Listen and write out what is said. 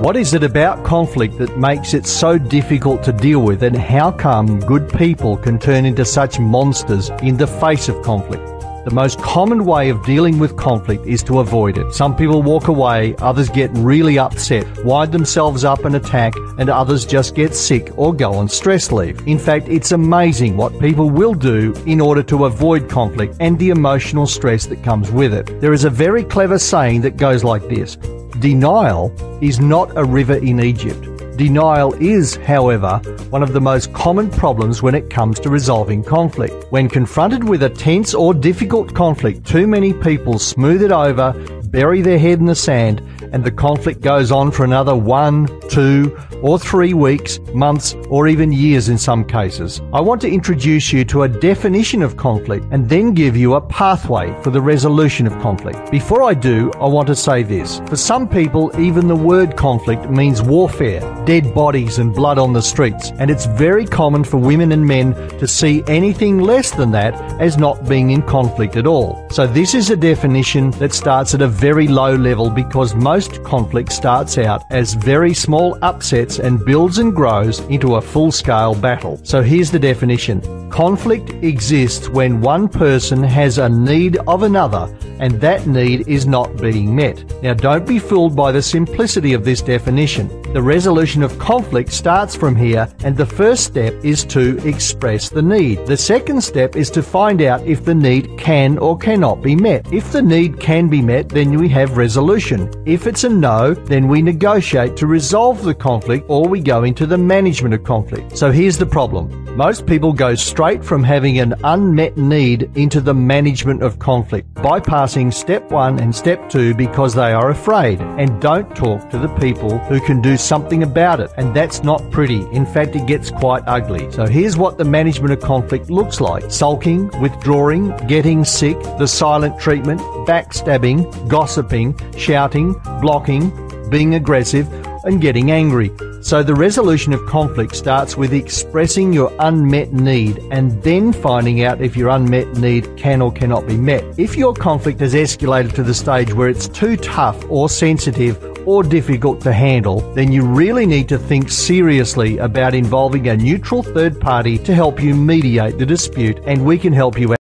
What is it about conflict that makes it so difficult to deal with, and how come good people can turn into such monsters in the face of conflict? The most common way of dealing with conflict is to avoid it. Some people walk away, others get really upset, wind themselves up and attack, and others just get sick or go on stress leave. In fact, it's amazing what people will do in order to avoid conflict and the emotional stress that comes with it. There is a very clever saying that goes like this: denial is not a river in Egypt. Denial is, however, one of the most common problems when it comes to resolving conflict. When confronted with a tense or difficult conflict, too many people smooth it over, bury their head in the sand, and the conflict goes on for another 1, 2, or 3 weeks, months, or even years in some cases. I want to introduce you to a definition of conflict and then give you a pathway for the resolution of conflict. Before I do, I want to say this. For some people, even the word conflict means warfare, dead bodies and blood on the streets, and it's very common for women and men to see anything less than that as not being in conflict at all. So this is a definition that starts at a very low level, because most conflict starts out as very small upsets and builds and grows into a full-scale battle. So here's the definition. Conflict exists when one person has a need of another and that need is not being met. Now, don't be fooled by the simplicity of this definition. The resolution of conflict starts from here, and the first step is to express the need. The second step is to find out if the need can or cannot be met. If the need can be met, then we have resolution. If it's a no, then we negotiate to resolve the conflict, or we go into the management of conflict. So here's the problem. Most people go straight from having an unmet need into the management of conflict, bypassing step 1 and step 2 because they are afraid and don't talk to the people who can do something about it. And that's not pretty. In fact, it gets quite ugly. So here's what the management of conflict looks like: sulking, withdrawing, getting sick, the silent treatment, backstabbing, gossiping, shouting, blocking, being aggressive, and getting angry. So the resolution of conflict starts with expressing your unmet need and then finding out if your unmet need can or cannot be met. If your conflict has escalated to the stage where it's too tough or sensitive or difficult to handle, then you really need to think seriously about involving a neutral third party to help you mediate the dispute, and we can help you out.